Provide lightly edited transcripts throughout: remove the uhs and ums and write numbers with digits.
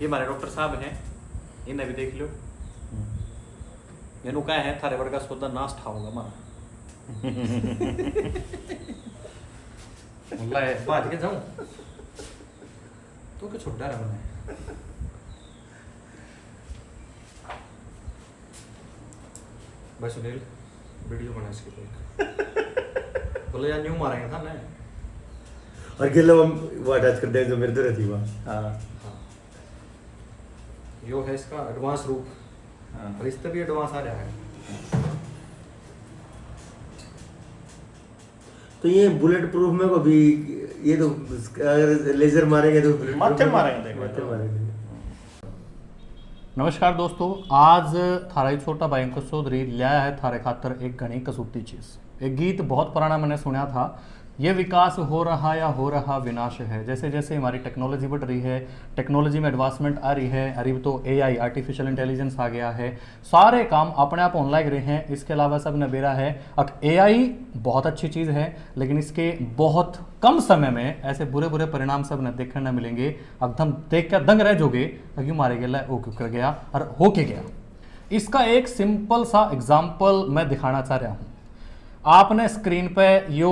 ये हमारे डॉक्टर साहब हैं, इन्हें भी देख लो। मैंने कहा है थारे वर्गा सौदा नाश ठाऊंगा मारा भाज के जाऊं तो क्या छोटा रहा मैंने। भाई सुनील वीडियो बना इसके लिए बोले यार न्यू मारेंगे था ना और गिल्ला वो अटैच कर देंगे जो मेरे दर थी वहाँ। हाँ यो है इसका एडवांस रूप। हाँ। और इस पे भी एडवांस आ रहा है। तो ये बुलेट प्रूफ में को भी ये तो अगर लेजर मारेंगे तो बुलेट माथे मारेंगे, माथे मारेंगे। नमस्कार दोस्तों, आज थारा छोटा भयंकर चौधरी लाया है थारे खातर एक घनी कसूती चीज़। एक गीत बहुत पुराना मैंने सुना था, ये विकास हो रहा या हो रहा विनाश है। जैसे जैसे हमारी टेक्नोलॉजी बढ़ रही है, टेक्नोलॉजी में एडवांसमेंट आ रही है, अभी तो एआई आर्टिफिशियल इंटेलिजेंस आ गया है, सारे काम अपने आप ऑन लग रहे हैं। इसके अलावा सब ने बेरा है अब एआई बहुत अच्छी चीज़ है, लेकिन इसके बहुत कम समय में ऐसे बुरे बुरे परिणाम सब ने देखने न मिलेंगे। एकदम देख कर दंग रह जोगे क्यों मारे गया वो क्यों कर गया और हो के गया। इसका एक सिंपल सा एग्जाम्पल मैं दिखाना चाह रहा हूँ। आपने स्क्रीन पे यो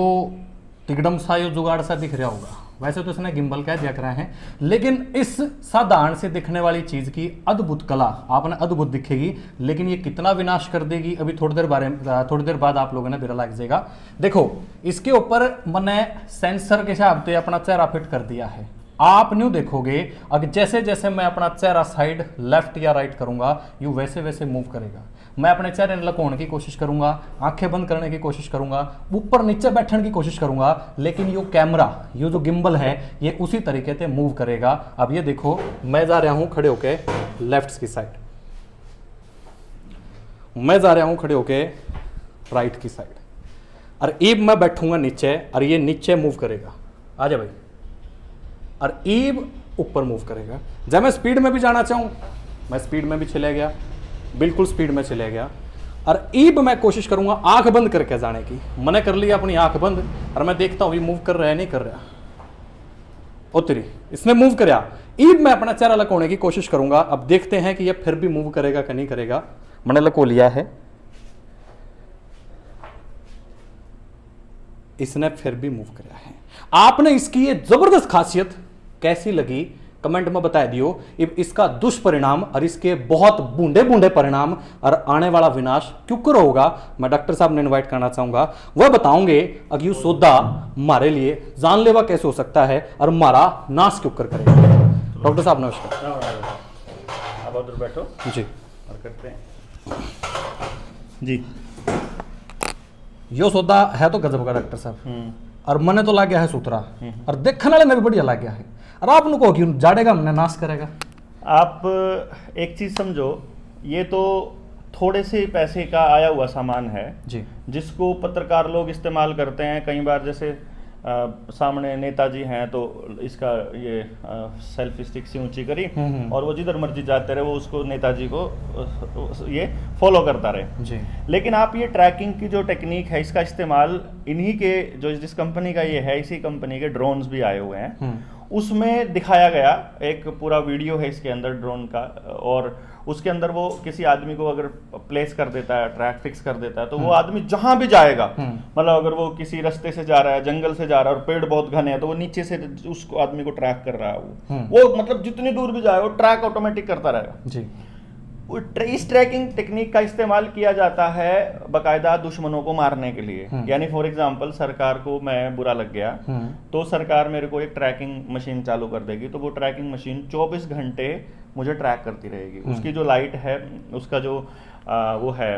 तिगड़म सा यो जुगाड़ सा दिख रहा होगा, वैसे तो इसने गिम्बल कह दिया करा है, लेकिन इस साधारण से दिखने वाली चीज की अद्भुत कला आपने अद्भुत दिखेगी, लेकिन ये कितना विनाश कर देगी अभी थोड़ी देर बाद आप लोगों ने बेरा लग जाएगा। देखो इसके ऊपर मैंने सेंसर के हिसाब से अपना चेहरा फिट कर दिया है। आप न्यू देखोगे अगर जैसे जैसे मैं अपना चेहरा साइड लेफ्ट या राइट करूंगा यू वैसे वैसे मूव करेगा। मैं अपने चेहरे में लकोने की कोशिश करूंगा, आंखें बंद करने की कोशिश करूंगा, ऊपर नीचे बैठने की कोशिश करूंगा, लेकिन ये कैमरा ये जो गिम्बल है ये उसी तरीके से मूव करेगा। अब ये देखो मैं जा रहा हूं खड़े होके लेफ्ट की साइड, मैं जा रहा हूं खड़े होके राइट की साइड, और ईब मैं बैठूंगा नीचे और ये नीचे मूव करेगा। आ जा भाई, और ईब ऊपर मूव करेगा। जब मैं स्पीड में भी जाना चाहूं मैं स्पीड में भी चले गया, बिल्कुल स्पीड में चले गया। और ईब मैं कोशिश करूंगा आंख बंद करके जाने की, मैंने कर लिया अपनी आंख बंद और मैं देखता हूं ये मूव कर रहा है नहीं कर रहा। ओ तेरी इसने मूव कराया। ईब मैं अपना चेहरा लकोने की कोशिश करूंगा, अब देखते हैं कि ये फिर भी मूव करेगा कि नहीं करेगा। मैंने लको लिया है, इसने फिर भी मूव कराया है। आपने इसकी ये जबरदस्त खासियत कैसी लगी कमेंट में बता दियो। इसका दुष्परिणाम और इसके बहुत बूंदे बूंदे परिणाम और आने वाला विनाश क्यों कर होगा, मैं डॉक्टर साहब ने इनवाइट करना चाहूंगा। वह बताओगे अगर यू सौदा हमारे लिए जानलेवा कैसे हो सकता है और हमारा नाश क्यों कर करेगा। डॉक्टर साहब नमस्कार। आप उधर बैठो जी, और करते हैं जी। यो सौदा है तो गजब का डॉक्टर साहब, और मने तो लग गया है सूत्रा, और देखने वाले में भी बढ़िया लग गया है। और आप को क्यों जाड़ेगा हमने नाश करेगा। आप एक चीज़ समझो, ये तो थोड़े से पैसे का आया हुआ सामान है जी, जिसको पत्रकार लोग इस्तेमाल करते हैं। कई बार जैसे सामने नेताजी हैं तो इसका ये सेल्फी स्टिक से ऊंची करी और वो जिधर मर्जी जाते रहे वो उसको नेताजी को ये फॉलो करता रहे जी। लेकिन आप ये ट्रैकिंग की जो टेक्निक है इसका इस्तेमाल इन्हीं के जो जिस कंपनी का ये है इसी कंपनी के ड्रोन्स भी आए हुए हैं उसमें दिखाया गया। एक पूरा वीडियो है इसके अंदर ड्रोन का, और उसके अंदर वो किसी आदमी को अगर प्लेस कर देता है, ट्रैक फिक्स कर देता है, तो वो आदमी जहां भी जाएगा, मतलब अगर वो किसी रास्ते से जा रहा है, जंगल से जा रहा है और पेड़ बहुत घने हैं, तो वो नीचे से उसको आदमी को ट्रैक कर रहा है। वो मतलब जितनी दूर भी जाए वो ट्रैक ऑटोमेटिक करता रहेगा जी। इस ट्रैकिंग टेक्निक का इस्तेमाल किया जाता है बाकायदा दुश्मनों को मारने के लिए। यानी फॉर एग्जांपल सरकार को मैं बुरा लग गया तो सरकार मेरे को एक ट्रैकिंग मशीन चालू कर देगी, तो वो ट्रैकिंग मशीन 24 घंटे मुझे ट्रैक करती रहेगी। उसकी जो लाइट है, उसका जो वो है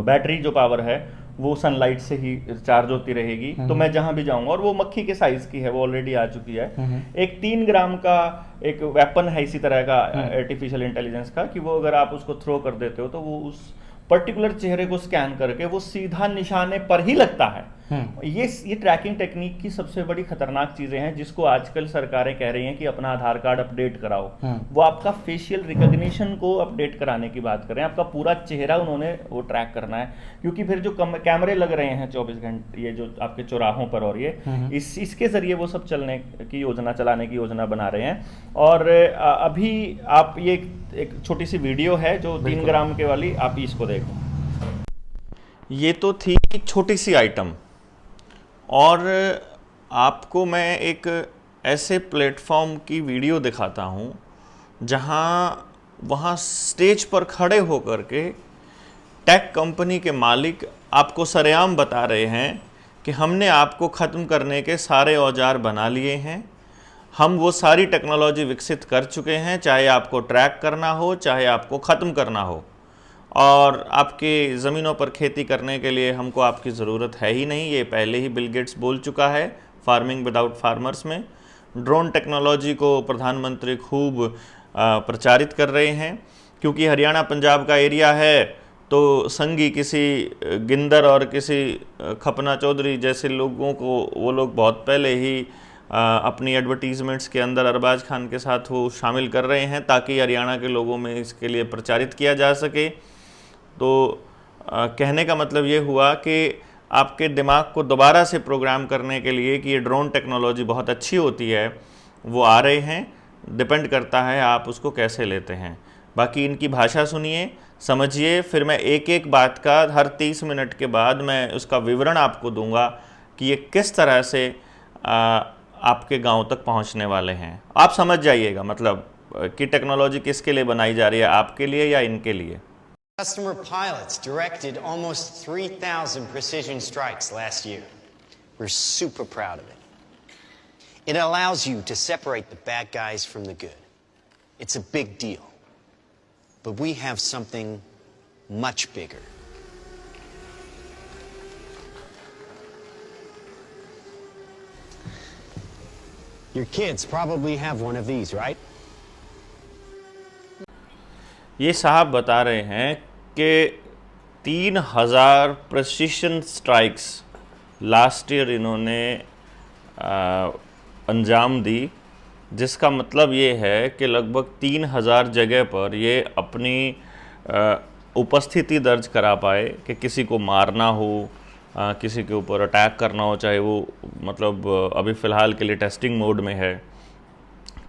बैटरी जो पावर है वो सनलाइट से ही चार्ज होती रहेगी। तो मैं जहां भी जाऊंगा, और वो मक्खी के साइज की है, वो ऑलरेडी आ चुकी है। एक 3 ग्राम का एक वेपन है इसी तरह का आर्टिफिशियल इंटेलिजेंस का, कि वो अगर आप उसको थ्रो कर देते हो तो वो उस पर्टिकुलर चेहरे को स्कैन करके वो सीधा निशाने पर ही लगता है। ये ट्रैकिंग टेक्निक की सबसे बड़ी खतरनाक चीजें हैं, जिसको आजकल सरकारें कह रही हैं कि अपना आधार कार्ड अपडेट कराओ। वो आपका फेशियल रिकॉग्निशन को अपडेट कराने की बात कर रहे हैं, आपका पूरा चेहरा उन्होंने वो ट्रैक करना है, क्योंकि फिर जो कैमरे लग रहे हैं 24 घंटे ये जो आपके चौराहों पर, और ये इसके जरिए वो सब चलाने की योजना बना रहे हैं। और अभी आप ये एक छोटी सी वीडियो है जो 3 ग्राम के वाली, आप इसको देखो। ये तो थी छोटी सी आइटम, और आपको मैं एक ऐसे प्लेटफॉर्म की वीडियो दिखाता हूँ जहाँ वहाँ स्टेज पर खड़े होकर के टेक कंपनी के मालिक आपको सरेआम बता रहे हैं कि हमने आपको ख़त्म करने के सारे औजार बना लिए हैं, हम वो सारी टेक्नोलॉजी विकसित कर चुके हैं, चाहे आपको ट्रैक करना हो, चाहे आपको ख़त्म करना हो, और आपकी ज़मीनों पर खेती करने के लिए हमको आपकी ज़रूरत है ही नहीं। ये पहले ही बिल गेट्स बोल चुका है फार्मिंग विदाउट फार्मर्स में। ड्रोन टेक्नोलॉजी को प्रधानमंत्री खूब प्रचारित कर रहे हैं, क्योंकि हरियाणा पंजाब का एरिया है, तो संगी किसी गिंदर और किसी खपना चौधरी जैसे लोगों को वो लोग बहुत पहले ही अपनी एडवर्टीज़मेंट्स के अंदर अरबाज खान के साथ वो शामिल कर रहे हैं, ताकि हरियाणा के लोगों में इसके लिए प्रचारित किया जा सके। तो कहने का मतलब ये हुआ कि आपके दिमाग को दोबारा से प्रोग्राम करने के लिए कि ये ड्रोन टेक्नोलॉजी बहुत अच्छी होती है, वो आ रहे हैं। डिपेंड करता है आप उसको कैसे लेते हैं। बाकी इनकी भाषा सुनिए, समझिए, फिर मैं एक एक बात का हर 30 मिनट के बाद मैं उसका विवरण आपको दूंगा कि ये किस तरह से आपके गांव तक पहुंचने वाले हैं। आप समझ जाइएगा मतलब कि टेक्नोलॉजी किसके लिए बनाई जा रही है, आपके लिए या इनके लिए। Customer pilots directed almost 3,000 precision strikes last year. We're super proud of it. It allows you to separate the bad guys from the good. It's a big deal. But we have something much bigger. Your kids probably have one of these, right? ये साहब बता रहे हैं कि 3000 precision strikes last year इन्होंने अंजाम दी, जिसका मतलब ये है कि लगभग 3000 जगह पर ये अपनी उपस्थिति दर्ज करा पाए कि किसी को मारना हो, किसी के ऊपर अटैक करना हो, चाहे वो मतलब अभी फ़िलहाल के लिए टेस्टिंग मोड में है,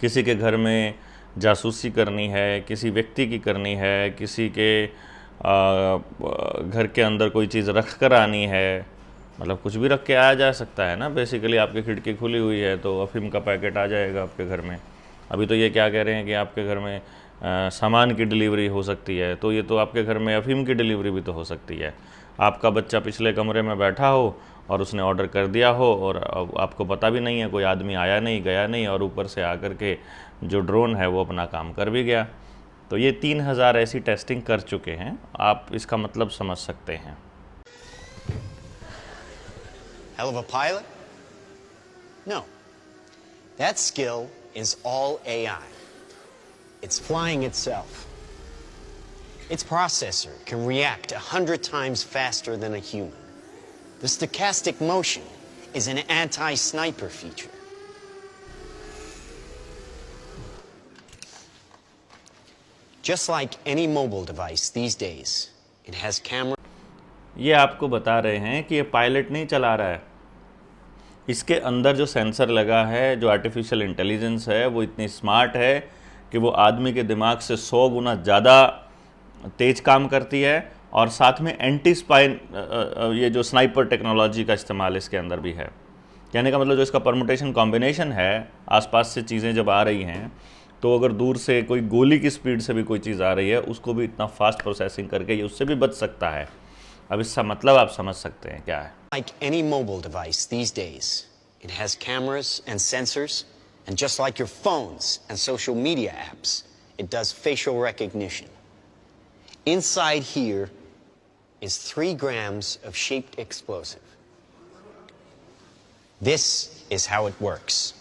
किसी के घर में जासूसी करनी है, किसी व्यक्ति की करनी है, किसी के घर के अंदर कोई चीज़ रख कर आनी है, मतलब कुछ भी रख के आया जा सकता है ना। बेसिकली आपकी खिड़की खुली हुई है तो अफीम का पैकेट आ जाएगा आपके घर में। अभी तो ये क्या कह रहे हैं कि आपके घर में सामान की डिलीवरी हो सकती है, तो ये तो आपके घर में अफीम की डिलीवरी भी तो हो सकती है। आपका बच्चा पिछले कमरे में बैठा हो और उसने ऑर्डर कर दिया हो और आपको पता भी नहीं है, कोई आदमी आया नहीं गया नहीं, और ऊपर से आकर के जो ड्रोन है वो अपना काम कर भी गया। तो ये 3000 ऐसी टेस्टिंग कर चुके हैं, आप इसका मतलब समझ सकते हैं। Hell of a pilot? No. That skill is all AI. It's flying itself. Its processor can react 100 times faster than a human. The stochastic motion is an anti-sniper feature. Just like any mobile device these days, it has camera. ये आपको बता रहे हैं कि ये pilot नहीं चला रहा है, इसके अंदर जो सेंसर लगा है, जो आर्टिफिशियल इंटेलिजेंस है, वो इतनी स्मार्ट है कि वो आदमी के दिमाग से 100 गुना ज़्यादा तेज काम करती है, और साथ में एंटी स्पाइन ये जो स्नाइपर टेक्नोलॉजी का इस्तेमाल इसके अंदर भी है। कहने का मतलब जो इसका परमुटेशन कॉम्बिनेशन है, आसपास से चीज़ें जब आ रही हैं तो अगर दूर से कोई गोली की स्पीड से भी कोई चीज़ आ रही है, उसको भी इतना फास्ट प्रोसेसिंग करके ये उससे भी बच सकता है। अब इसका मतलब आप समझ सकते हैं क्या है। Like any mobile device these days, it has cameras and sensors, and just like your phones and social media apps, it does facial recognition. Inside here is 3 grams of shaped explosive. This is how it works.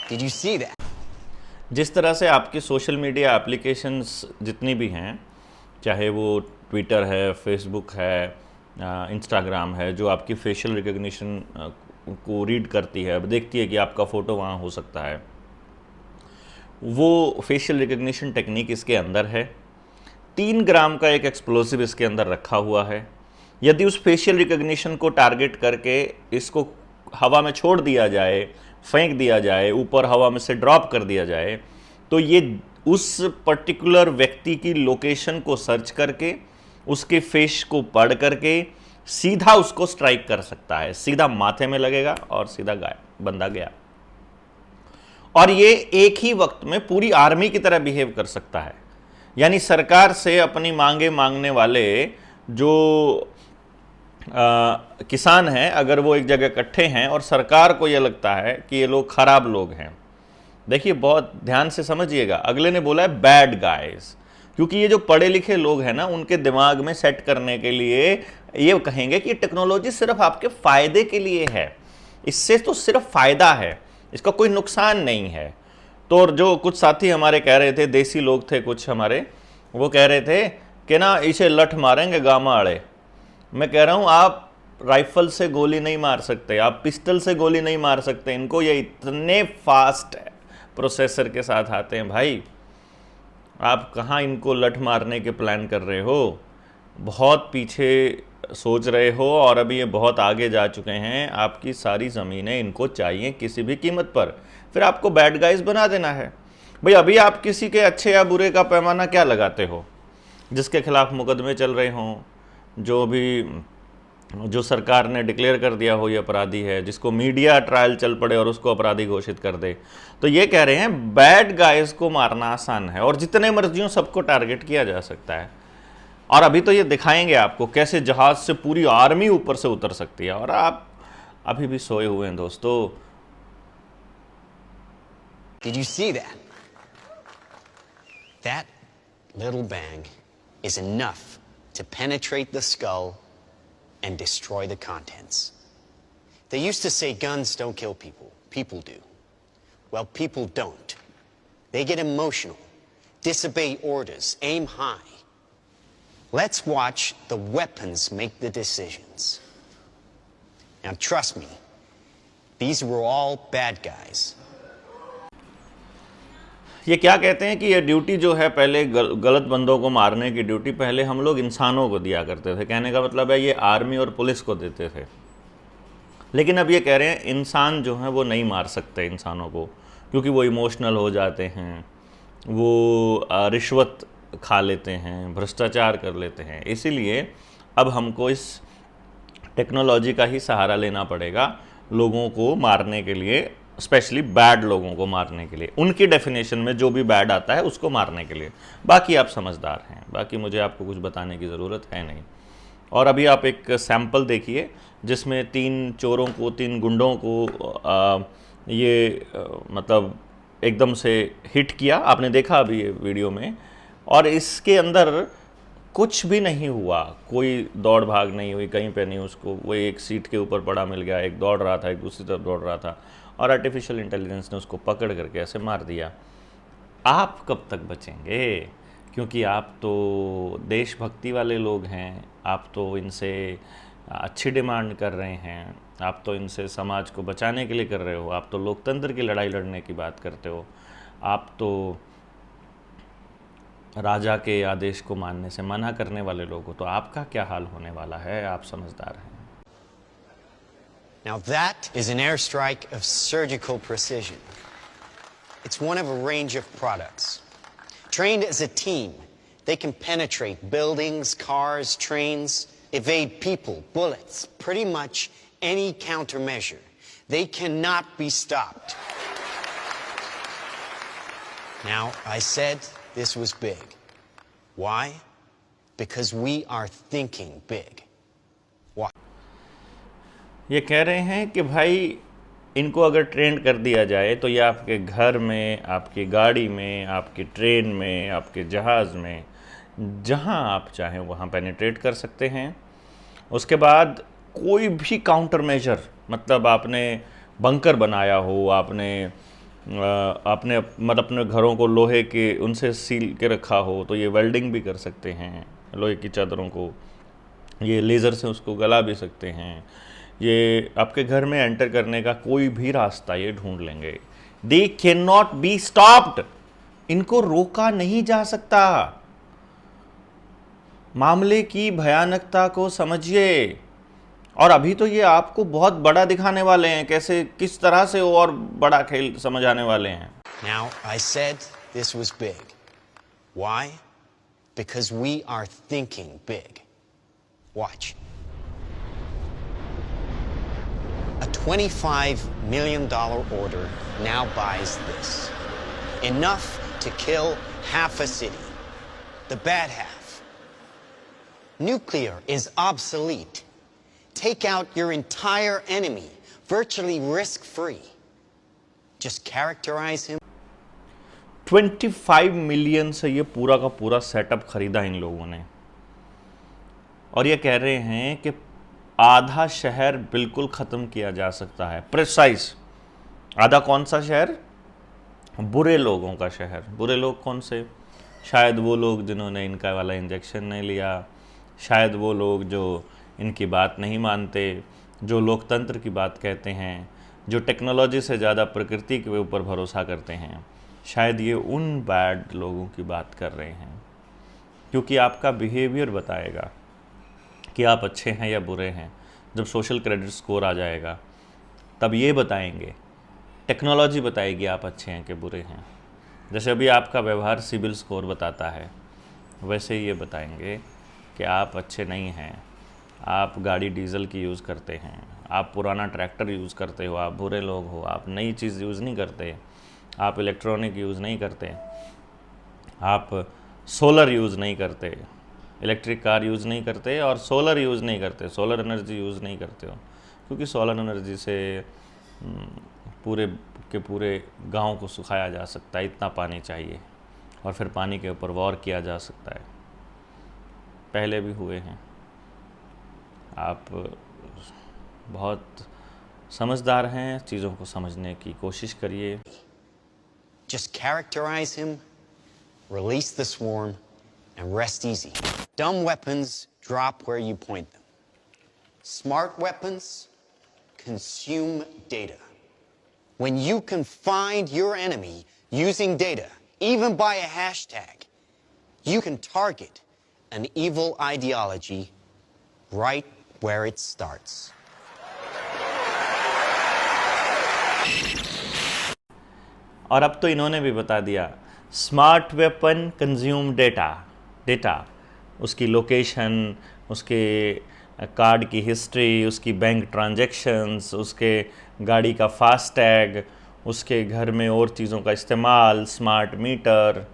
Did you see that? जिस तरह से आपकी social media applications जितनी भी हैं, चाहे वो Twitter है, फेसबुक है, इंस्टाग्राम है, जो आपकी फेशियल रिकग्निशन को रीड करती है, देखती है कि आपका फ़ोटो वहाँ हो सकता है, वो फेशियल रिकग्निशन टेक्निक इसके अंदर है। 3 ग्राम का एक एक्सप्लोसिव इसके अंदर रखा हुआ है। यदि उस फेशियल रिकग्निशन को टारगेट करके इसको हवा में छोड़ दिया जाए, फेंक दिया जाए, ऊपर हवा में से ड्रॉप कर दिया जाए, तो ये उस पर्टिकुलर व्यक्ति की लोकेशन को सर्च करके, उसके फेस को पढ़ करके सीधा उसको स्ट्राइक कर सकता है। सीधा माथे में लगेगा और सीधा बंदा गया। और ये एक ही वक्त में पूरी आर्मी की तरह बिहेव कर सकता है। यानी सरकार से अपनी मांगे मांगने वाले जो किसान हैं, अगर वो एक जगह इकट्ठे हैं और सरकार को ये लगता है कि ये लोग खराब लोग हैं, देखिए बहुत ध्यान से समझिएगा, अगले ने बोला है बैड गाइज, क्योंकि ये जो पढ़े लिखे लोग हैं ना, उनके दिमाग में सेट करने के लिए ये कहेंगे कि टेक्नोलॉजी सिर्फ आपके फायदे के लिए है, इससे तो सिर्फ फायदा है, इसका कोई नुकसान नहीं है। तो जो कुछ साथी हमारे कह रहे थे, देसी लोग थे कुछ हमारे, वो कह रहे थे कि ना इसे लठ मारेंगे गामा आड़े। मैं कह रहा हूँ आप राइफल से गोली नहीं मार सकते, आप पिस्टल से गोली नहीं मार सकते इनको, ये इतने फास्ट प्रोसेसर के साथ आते हैं भाई। आप कहाँ इनको लठ मारने के प्लान कर रहे हो, बहुत पीछे सोच रहे हो और अभी ये बहुत आगे जा चुके हैं। आपकी सारी ज़मीनें इनको चाहिए किसी भी कीमत पर, फिर आपको बैड गाइज बना देना है। भाई अभी आप किसी के अच्छे या बुरे का पैमाना क्या लगाते हो? जिसके खिलाफ मुकदमे चल रहे हों, जो सरकार ने डिक्लेयर कर दिया हो ये अपराधी है, जिसको मीडिया ट्रायल चल पड़े और उसको अपराधी घोषित कर दे, तो ये कह रहे हैं बैड गाइज को मारना आसान है और जितने मर्जियों सबको टारगेट किया जा सकता है। और अभी तो ये दिखाएंगे आपको कैसे जहाज से पूरी आर्मी ऊपर से उतर सकती है, और आप अभी भी सोए हुए हैं दोस्तों। Did you see that? That little bang is enough to penetrate the skull and destroy the contents. They used to say guns don't kill people, people do. Well, people don't. They get emotional, disobey orders, aim high. Let's watch the weapons make the decisions. Now, trust me, these were all bad guys. ये क्या कहते हैं कि ये duty जो है, पहले गलत बंदों को मारने की ड्यूटी पहले हम लोग इंसानों को दिया करते थे। कहने का मतलब है ये आर्मी और पुलिस को देते थे, लेकिन अब ये कह रहे हैं इंसान जो है वो नहीं मार सकते इंसानों को, क्योंकि वो इमोशनल हो जाते हैं, वो रिश्वत खा लेते हैं, भ्रष्टाचार कर लेते हैं। इसीलिए अब हमको इस टेक्नोलॉजी का ही सहारा लेना पड़ेगा लोगों को मारने के लिए, स्पेशली बैड लोगों को मारने के लिए। उनकी डेफिनेशन में जो भी बैड आता है उसको मारने के लिए। बाकी आप समझदार हैं, बाकी मुझे आपको कुछ बताने की ज़रूरत है नहीं। और अभी आप एक सैंपल देखिए जिसमें 3 चोरों को, 3 गुंडों को मतलब एकदम से हिट किया। आपने देखा अभी ये वीडियो में, और इसके अंदर कुछ भी नहीं हुआ, कोई दौड़ भाग नहीं हुई कहीं पे नहीं। उसको वो एक सीट के ऊपर पड़ा मिल गया, एक दौड़ रहा था, एक दूसरी तरफ दौड़ रहा था, और आर्टिफिशियल इंटेलिजेंस ने उसको पकड़ करके ऐसे मार दिया। आप कब तक बचेंगे? क्योंकि आप तो देशभक्ति वाले लोग हैं, आप तो इनसे अच्छी डिमांड कर रहे हैं, आप तो इनसे समाज को बचाने के लिए कर रहे हो, आप तो लोकतंत्र की लड़ाई लड़ने की बात करते हो, आप तो राजा के आदेश को मानने से मना करने वाले लोग हो। तो आपका क्या हाल होने वाला है? आप समझदार हैं। Now that is an airstrike of surgical precision. It's one of a range of products. Trained as a team, they can penetrate buildings, cars, trains, evade people, bullets, pretty much any countermeasure. They cannot be stopped. Now, I said this was big. Why? Because we are thinking big. Why? ये कह रहे हैं कि भाई इनको अगर trend कर दिया जाए तो ये आपके घर में, आपकी गाड़ी में, आपकी ट्रेन में, आपके जहाज़ में, जहां आप चाहें वहां पेनिट्रेट कर सकते हैं। उसके बाद कोई भी काउंटर मेजर, मतलब आपने बंकर बनाया हो, आपने आपने मतलब अपने घरों को लोहे के उनसे सील के रखा हो तो ये वेल्डिंग भी कर सकते हैं लोहे की चादरों को, ये लेज़र से उसको गला भी सकते हैं, ये आपके घर में एंटर करने का कोई भी रास्ता ये ढूंढ लेंगे। They can not be stopped, इनको रोका नहीं जा सकता। मामले की भयानकता को समझिए। और अभी तो ये आपको बहुत बड़ा दिखाने वाले हैं, कैसे किस तरह से और बड़ा खेल समझ आने वाले हैं। Now, I said this was big. Why? Because we are thinking big. Watch. A $25 million order now buys this. Enough to kill half a city. The bad half. Nuclear is obsolete. Take out your entire enemy, virtually risk-free. Just characterize him. 25 million से ये पूरा का पूरा setup खरीदा इन लोगों ने, और ये कह रहे हैं कि आधा शहर बिल्कुल ख़त्म किया जा सकता है। प्रिसाइज आधा। कौन सा शहर? बुरे लोगों का शहर। बुरे लोग कौन से? शायद वो लोग जिन्होंने इनका वाला इंजेक्शन नहीं लिया, शायद वो लोग जो इनकी बात नहीं मानते, जो लोकतंत्र की बात कहते हैं, जो टेक्नोलॉजी से ज़्यादा प्रकृति के ऊपर भरोसा करते हैं, शायद ये उन बैड लोगों की बात कर रहे हैं। क्योंकि आपका बिहेवियर बताएगा कि आप अच्छे हैं या बुरे हैं। जब सोशल क्रेडिट स्कोर आ जाएगा तब ये बताएंगे, टेक्नोलॉजी बताएगी आप अच्छे हैं कि बुरे हैं। जैसे अभी आपका व्यवहार सिबिल स्कोर बताता है, वैसे ही ये बताएंगे कि आप अच्छे नहीं हैं, आप गाड़ी डीजल की यूज़ करते हैं, आप पुराना ट्रैक्टर यूज़ करते हो, आप बुरे लोग हो, आप नई चीज़ यूज़ नहीं करते, आप इलेक्ट्रॉनिक यूज़ नहीं करते, आप सोलर यूज़ नहीं करते, इलेक्ट्रिक कार यूज़ नहीं करते और सोलर यूज़ नहीं करते, सोलर एनर्जी यूज़ नहीं करते हो। क्योंकि सोलर एनर्जी से पूरे के पूरे गांव को सुखाया जा सकता है, इतना पानी चाहिए, और फिर पानी के ऊपर वॉर किया जा सकता है। पहले भी हुए हैं। आप बहुत समझदार हैं, चीज़ों को समझने की कोशिश करिए। Just characterize him, release the swarm, and rest easy. Dumb weapons drop where you point them. Smart weapons consume data. When you can find your enemy using data, even by a hashtag, you can target an evil ideology right where it starts. और अब तो इन्होंने भी बता दिया, smart weapon consume data, उसकी location, उसके card की हिस्ट्री, उसकी बैंक ट्रांजैक्शंस, उसके गाड़ी का फास्टैग, उसके घर में और चीज़ों का इस्तेमाल, स्मार्ट मीटर,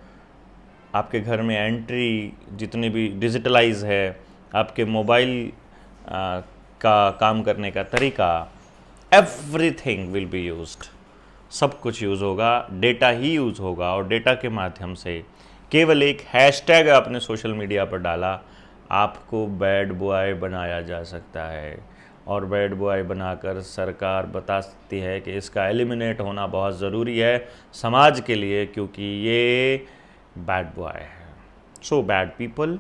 आपके घर में एंट्री जितनी भी डिजिटलाइज है, आपके मोबाइल का काम करने का तरीका, एवरीथिंग विल बी यूज्ड। सब कुछ यूज़ होगा, डेटा ही यूज़ होगा, और डेटा के माध्यम से केवल एक हैशटैग आपने सोशल मीडिया पर डाला, आपको बैड बॉय बनाया जा सकता है। और बैड बॉय बनाकर सरकार बता सकती है कि इसका एलिमिनेट होना बहुत ज़रूरी है समाज के लिए, क्योंकि ये बैड बॉय है। So bad people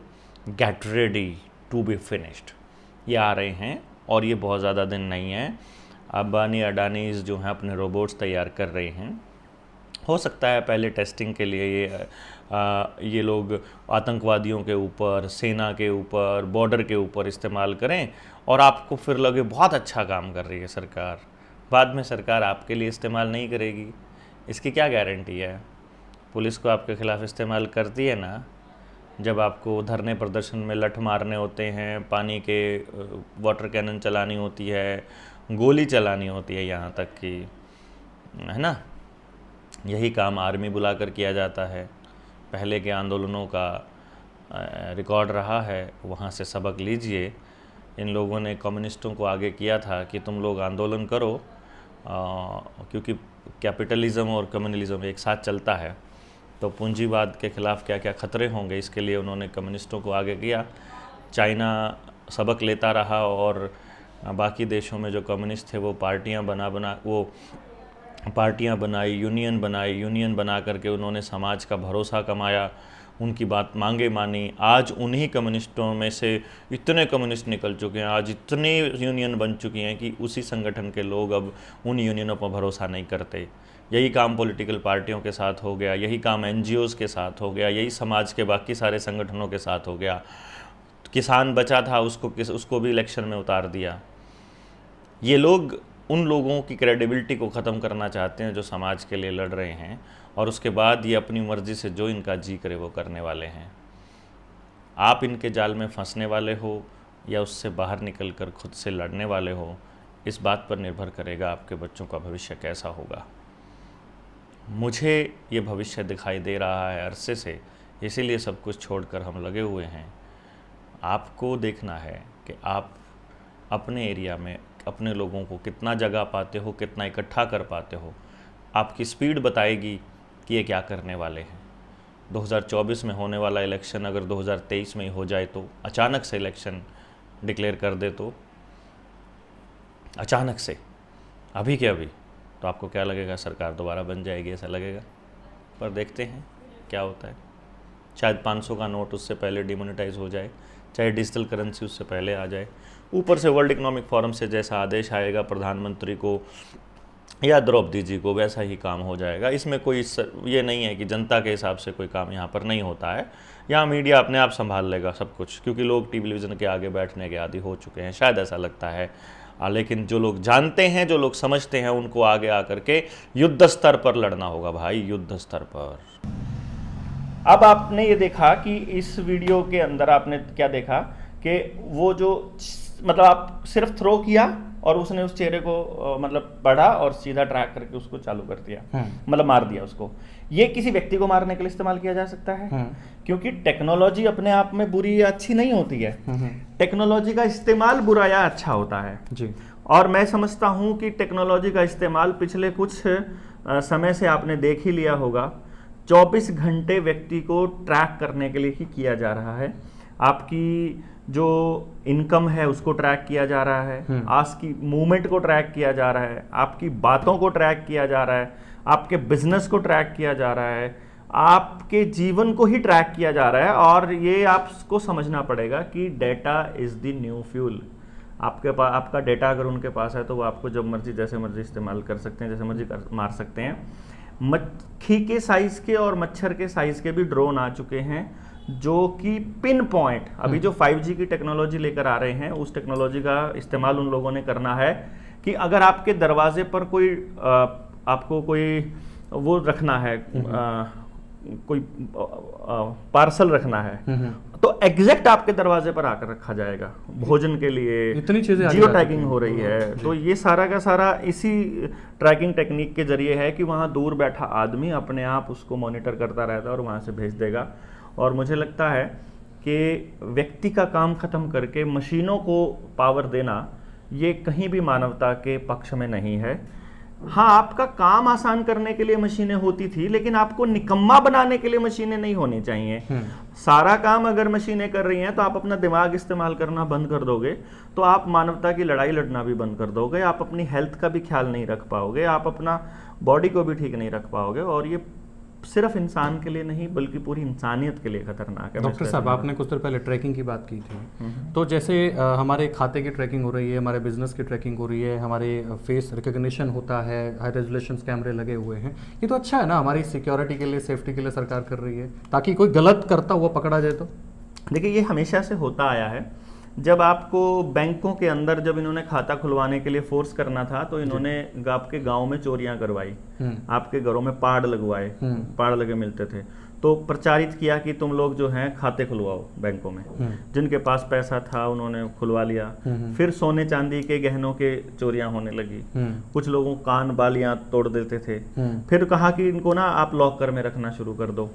get ready to be finished. ये आ रहे हैं और ये बहुत ज़्यादा दिन नहीं है। अंबानी अडानीज़ जो हैं अपने रोबोट्स तैयार कर रहे हैं। हो सकता है पहले टेस्टिंग के लिए ये लोग आतंकवादियों के ऊपर, सेना के ऊपर, बॉर्डर के ऊपर इस्तेमाल करें, और आपको फिर लगे बहुत अच्छा काम कर रही है सरकार। बाद में सरकार आपके लिए इस्तेमाल नहीं करेगी, इसकी क्या गारंटी है? पुलिस को आपके ख़िलाफ़ इस्तेमाल करती है ना, जब आपको धरने प्रदर्शन में लठ मारने होते हैं, पानी के वाटर कैनन चलानी होती है, गोली चलानी होती है, यहाँ तक कि, है ना, यही काम आर्मी बुलाकर किया जाता है। पहले के आंदोलनों का रिकॉर्ड रहा है, वहाँ से सबक लीजिए। इन लोगों ने कम्युनिस्टों को आगे किया था कि तुम लोग आंदोलन करो, क्योंकि कैपिटलिज्म और कम्युनलिज्म एक साथ चलता है, तो पूंजीवाद के ख़िलाफ़ क्या क्या खतरे होंगे, इसके लिए उन्होंने कम्युनिस्टों को आगे किया। चाइना सबक लेता रहा, और बाकी देशों में जो कम्युनिस्ट थे वो पार्टियां बना वो पार्टियां बनाई, यूनियन बना करके उन्होंने समाज का भरोसा कमाया, उनकी बात मांगे मानी। आज उन्हीं कम्युनिस्टों में से इतने कम्युनिस्ट निकल चुके हैं, आज इतनी यूनियन बन चुकी हैं कि उसी संगठन के लोग अब उन यूनियनों पर भरोसा नहीं करते। यही काम पॉलिटिकल पार्टियों के साथ हो गया, यही काम NGOs के साथ हो गया, यही समाज के बाकी सारे संगठनों के साथ हो गया। किसान बचा था उसको भी इलेक्शन में उतार दिया। ये लोग उन लोगों की क्रेडिबिलिटी को ख़त्म करना चाहते हैं जो समाज के लिए लड़ रहे हैं, और उसके बाद ये अपनी मर्ज़ी से जो इनका जी करे वो करने वाले हैं। आप इनके जाल में फंसने वाले हो या उससे बाहर निकल कर खुद से लड़ने वाले हो, इस बात पर निर्भर करेगा आपके बच्चों का भविष्य कैसा होगा। मुझे ये भविष्य दिखाई दे रहा है अरसे से, इसीलिए सब कुछ छोड़कर हम लगे हुए हैं। आपको देखना है कि आप अपने एरिया में अपने लोगों को कितना जगह पाते हो, कितना इकट्ठा कर पाते हो। आपकी स्पीड बताएगी कि ये क्या करने वाले हैं। 2024 में होने वाला इलेक्शन अगर 2023 में ही हो जाए, तो अचानक से इलेक्शन डिक्लेयर कर दे, तो अचानक से अभी के अभी, तो आपको क्या लगेगा? सरकार दोबारा बन जाएगी ऐसा लगेगा। पर देखते हैं क्या होता है। शायद 500 का नोट उससे पहले डिमोनेटाइज हो जाए, चाहे डिजिटल करेंसी उससे पहले आ जाए। ऊपर से वर्ल्ड इकोनॉमिक फोरम से जैसा आदेश आएगा प्रधानमंत्री को या द्रौपदी जी को, वैसा ही काम हो जाएगा। इसमें कोई ये नहीं है कि जनता के हिसाब से कोई काम यहाँ पर नहीं होता है। यहाँ मीडिया अपने आप संभाल लेगा सब कुछ, क्योंकि लोग टेलीविज़न के आगे बैठने के आदी हो चुके हैं, शायद ऐसा लगता है। लेकिन जो लोग जानते हैं, जो लोग समझते हैं, उनको आगे आकर के युद्ध स्तर पर लड़ना होगा भाई, युद्ध स्तर पर। अब आपने ये देखा कि इस वीडियो के अंदर आपने क्या देखा कि वो जो मतलब आप सिर्फ थ्रो किया और उसने उस चेहरे को मतलब पढ़ा और सीधा ट्रैक करके उसको चालू कर दिया, मतलब मार दिया उसको। ये किसी व्यक्ति को मारने के लिए इस्तेमाल किया जा सकता है, क्योंकि टेक्नोलॉजी अपने आप में बुरी या अच्छी नहीं होती है। टेक्नोलॉजी का इस्तेमाल बुरा या अच्छा होता है जी। और मैं समझता हूं कि टेक्नोलॉजी का इस्तेमाल पिछले कुछ समय से आपने देख ही लिया होगा, 24 घंटे व्यक्ति को ट्रैक करने के लिए ही किया जा रहा है। आपकी जो इनकम है उसको ट्रैक किया जा रहा है, आज की मूवमेंट को ट्रैक किया जा रहा है, आपकी बातों को ट्रैक किया जा रहा है, आपके बिजनेस को ट्रैक किया जा रहा है, आपके जीवन को ही ट्रैक किया जा रहा है। और ये आपको समझना पड़ेगा कि data is the new fuel. आपके पास आपका डेटा अगर उनके पास है तो वो आपको जब मर्जी जैसे मर्जी इस्तेमाल कर सकते हैं, जैसे मर्जी मार सकते हैं। मक्खी के साइज़ के और मच्छर के साइज़ के भी ड्रोन आ चुके हैं, जो कि पिन पॉइंट, अभी जो 5G की टेक्नोलॉजी लेकर आ रहे हैं, उस टेक्नोलॉजी का इस्तेमाल उन लोगों ने करना है कि अगर आपके दरवाजे पर कोई आपको कोई वो रखना है, कोई पार्सल रखना है, तो एग्जैक्ट आपके दरवाजे पर आकर रखा जाएगा। भोजन के लिए इतनी चीजें जियो टैगिंग हो रही है, तो ये सारा का सारा इसी ट्रैकिंग टेक्निक के जरिए है कि वहाँ दूर बैठा आदमी अपने आप उसको मॉनिटर करता रहता है और वहाँ से भेज देगा। और मुझे लगता है कि व्यक्ति का काम खत्म करके मशीनों को पावर देना, ये कहीं भी मानवता के पक्ष में नहीं है। हाँ, आपका काम आसान करने के लिए मशीनें होती थी, लेकिन आपको निकम्मा बनाने के लिए मशीनें नहीं होनी चाहिए। सारा काम अगर मशीनें कर रही हैं तो आप अपना दिमाग इस्तेमाल करना बंद कर दोगे, तो आप मानवता की लड़ाई लड़ना भी बंद कर दोगे, आप अपनी हेल्थ का भी ख्याल नहीं रख पाओगे, आप अपना बॉडी को भी ठीक नहीं रख पाओगे। और ये सिर्फ इंसान के लिए नहीं बल्कि पूरी इंसानियत के लिए खतरनाक है। डॉक्टर साहब, आपने कुछ देर पहले ट्रैकिंग की बात की थी, तो जैसे हमारे खाते की ट्रैकिंग हो रही है, हमारे बिजनेस की ट्रैकिंग हो रही है, हमारे फेस रिकग्निशन होता है, हाई रेजोल्यूशन कैमरे लगे हुए हैं, ये तो अच्छा है ना, हमारी सिक्योरिटी के लिए, सेफ्टी के लिए सरकार कर रही है, ताकि कोई गलत करता हुआ पकड़ा जाए। तो देखिए, ये हमेशा से होता आया है। जब आपको बैंकों के अंदर जब इन्होंने खाता खुलवाने के लिए फोर्स करना था, तो इन्होंने आपके गांव में चोरियां करवाई, आपके घरों में पाड़ लगवाए, पाड़ लगे मिलते थे, तो प्रचारित किया कि तुम लोग जो हैं खाते खुलवाओ बैंकों में। जिनके पास पैसा था उन्होंने खुलवा लिया। फिर सोने चांदी के गहनों के चोरियां होने लगी, कुछ लोगों कान बालियां तोड़ देते थे। फिर कहा कि इनको ना आप लॉकर में रखना शुरू कर दो।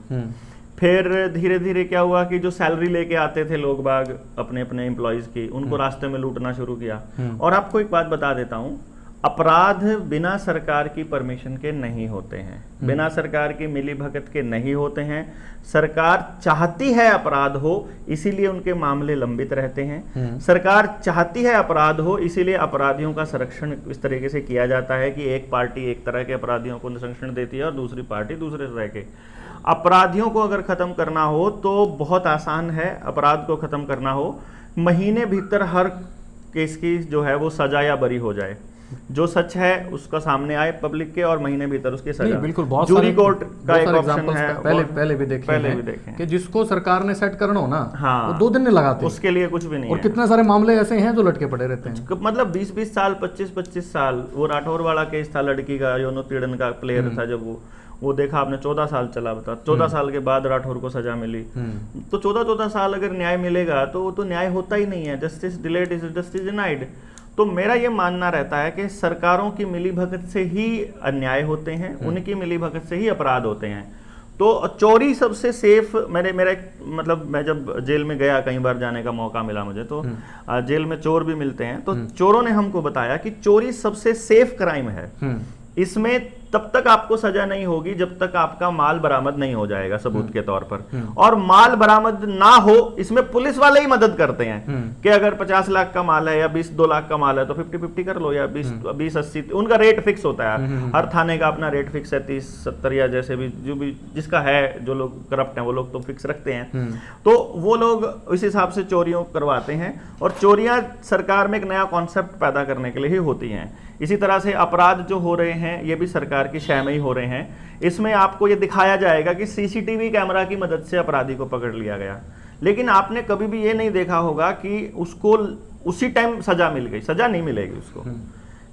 फिर धीरे धीरे क्या हुआ कि जो सैलरी लेके आते थे लोग बाग अपने अपने एम्प्लॉयज की, उनको रास्ते में लूटना शुरू किया। और आपको एक बात बता देता हूँ, अपराध बिना सरकार की परमिशन के नहीं होते हैं, बिना सरकार की मिली भगत के नहीं होते हैं। सरकार चाहती है अपराध हो, इसीलिए उनके मामले लंबित रहते हैं। सरकार चाहती है अपराध हो, इसीलिए अपराधियों का संरक्षण इस तरीके से किया जाता है कि एक पार्टी एक तरह के अपराधियों को संरक्षण देती है और दूसरी पार्टी दूसरे तरह के। अपराधियों को अगर खत्म करना हो तो बहुत आसान है, अपराध को खत्म करना हो महीने भीतर हर केस की जो है वो सजा या बरी हो जाए, जो सच है उसका सामने आए पब्लिक के और महीने भीतर उसकी सजा। बिल्कुल, बहुत जूरी कोर्ट का एक सारे ऑप्शन है, पहले भी देखे कि जिसको सरकार ने सेट करना हो ना, हाँ, वो 2 दिन नहीं लगाते, उसके लिए कुछ भी नहीं और है। कितने सारे मामले ऐसे हैं जो लटके पड़े रहते हैं, मतलब 20-20 साल 25-25 साल। वो राठौर वाला केस था, लड़की का यौन उत्पीड़न का प्लेयर था, जब वो देखा आपने 14 साल चला, बता 14 साल के बाद राठौर को सजा मिली। तो 14-14 साल अगर न्याय मिलेगा तो वो तो न्याय होता ही नहीं है। Justice delayed is justice denied. तो मेरा ये मानना रहता है कि सरकारों की मिलीभगत से ही अन्याय होते हैं, उनकी मिलीभगत से ही अपराध होते हैं। तो चोरी सबसे सेफ, मतलब मैं जब जेल में गया, कई बार जाने का मौका मिला मुझे, तो जेल में चोर भी मिलते हैं, तो चोरों ने हमको बताया कि चोरी सबसे सेफ क्राइम है। इसमें तब तक आपको सजा नहीं होगी जब तक आपका माल बरामद नहीं हो जाएगा सबूत के तौर पर, और माल बरामद ना हो इसमें पुलिस वाले ही मदद करते हैं कि अगर 50 लाख का माल है या 2 लाख का माल है तो 50-50 कर लो, या 20-80, उनका रेट फिक्स होता है। हर थाने का अपना रेट फिक्स है, 30-70 या जैसे भी जो भी जिसका है। जो लोग करप्ट हैं वो लोग तो फिक्स रखते हैं, तो वो लोग इस हिसाब से चोरियों करवाते हैं। और चोरियां सरकार में एक नया कॉन्सेप्ट पैदा करने के लिए ही होती हैं। इसी तरह से अपराध जो हो रहे हैं ये भी सरकार की शय में ही हो रहे हैं। इसमें आपको ये दिखाया जाएगा कि सीसीटीवी कैमरा की मदद से अपराधी को पकड़ लिया गया, लेकिन आपने कभी भी ये नहीं देखा होगा कि उसको उसी टाइम सजा मिल गई। सजा नहीं मिलेगी उसको,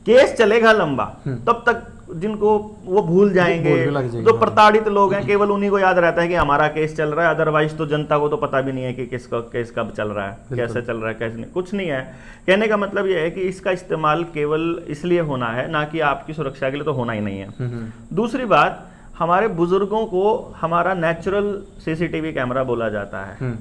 केस चलेगा लंबा, तब तक जिनको वो भूल जाएंगे। तो प्रताड़ित लोग हैं, केवल उन्हीं को याद रहता है कि हमारा केस चल रहा है, अदरवाइज तो जनता को तो पता भी नहीं है कि किसका केस कब चल रहा है, कैसे चल रहा है, कैसे नहीं, कुछ नहीं है। कहने का मतलब ये है कि इसका इस्तेमाल केवल इसलिए होना है, ना कि आपकी सुरक्षा के लिए तो होना ही नहीं है। दूसरी बात, हमारे बुजुर्गों को हमारा नेचुरल सीसीटीवी कैमरा बोला जाता है।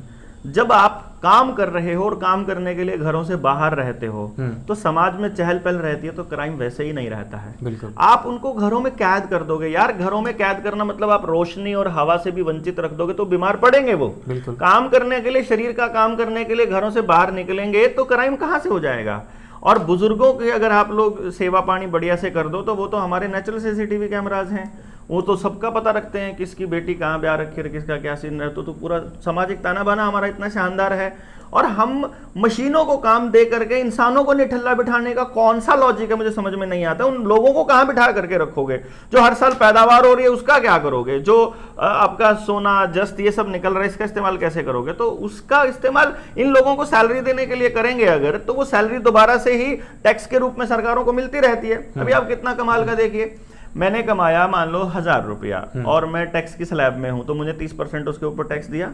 जब आप काम कर रहे हो और काम करने के लिए घरों से बाहर रहते हो तो समाज में चहल पहल रहती है, तो क्राइम वैसे ही नहीं रहता है। बिल्कुल। आप उनको घरों में कैद कर दोगे यार, घरों में कैद करना मतलब आप रोशनी और हवा से भी वंचित रख दोगे तो बीमार पड़ेंगे वो। काम करने के लिए, शरीर का काम करने के लिए घरों से बाहर निकलेंगे तो क्राइम कहां से हो जाएगा। और बुजुर्गों की अगर आप लोग सेवा पानी बढ़िया से कर दो तो वो तो हमारे नेचुरल सीसीटीवी कैमराज हैं, वो तो सबका पता रखते हैं किसकी बेटी कहाँ ब्याह रखी है, किसका क्या सीन है। तो पूरा सामाजिक ताना बाना हमारा इतना शानदार है, और हम मशीनों को काम दे करके इंसानों को निठल्ला बिठाने का कौन सा लॉजिक है, मुझे समझ में नहीं आता। उन लोगों को कहाँ बिठा करके रखोगे? जो हर साल पैदावार हो रही है उसका क्या करोगे? जो आपका सोना जस्त ये सब निकल रहा है इसका इस्तेमाल कैसे करोगे? तो उसका इस्तेमाल इन लोगों को सैलरी देने के लिए करेंगे अगर, तो वो सैलरी दोबारा से ही टैक्स के रूप में सरकारों को मिलती रहती है। अभी आप कितना कमाल का देखिए, मैंने कमाया मान लो 1000 रुपया और मैं टैक्स की स्लैब में हूं तो मुझे 30% उसके ऊपर टैक्स दिया।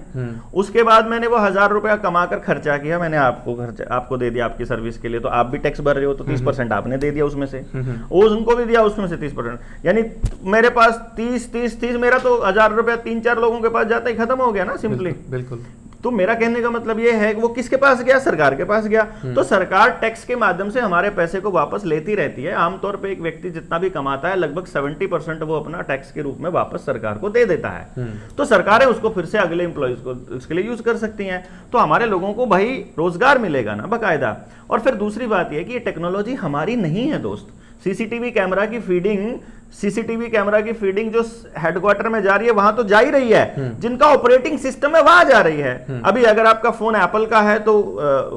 उसके बाद मैंने वो 1000 रुपया कमाकर खर्चा किया, मैंने आपको दे दिया आपकी सर्विस के लिए, तो आप भी टैक्स भर रहे हो तो 30% आपने दे दिया उसमें से, उनको भी दिया उसमें से 30%, यानी मेरे पास 30 मेरा तो 1000 रुपया 3-4 लोगों के पास जाता ही खत्म हो गया ना सिंपली। बिल्कुल। तो मेरा कहने का मतलब ये है कि वो किसके पास गया? सरकार के पास गया। तो सरकार टैक्स के माध्यम से हमारे पैसे को वापस लेती रहती है। आमतौर पे एक व्यक्ति जितना भी कमाता है लगभग 70% वो अपना टैक्स के रूप में वापस सरकार को दे देता है। तो सरकारें उसको फिर से अगले एम्प्लॉयज को इसके लिए यूज कर सकती हैं। तो हमारे लोगों को भाई रोजगार मिलेगा ना बाकायदा। और फिर दूसरी बात यह कि ये टेक्नोलॉजी हमारी नहीं है दोस्त। सीसीटीवी कैमरा की फीडिंग जो हेडक्वार्टर में जा रही है वहां तो जा ही रही है, जिनका ऑपरेटिंग सिस्टम है वहां जा रही है। अभी अगर आपका फोन एप्पल का है तो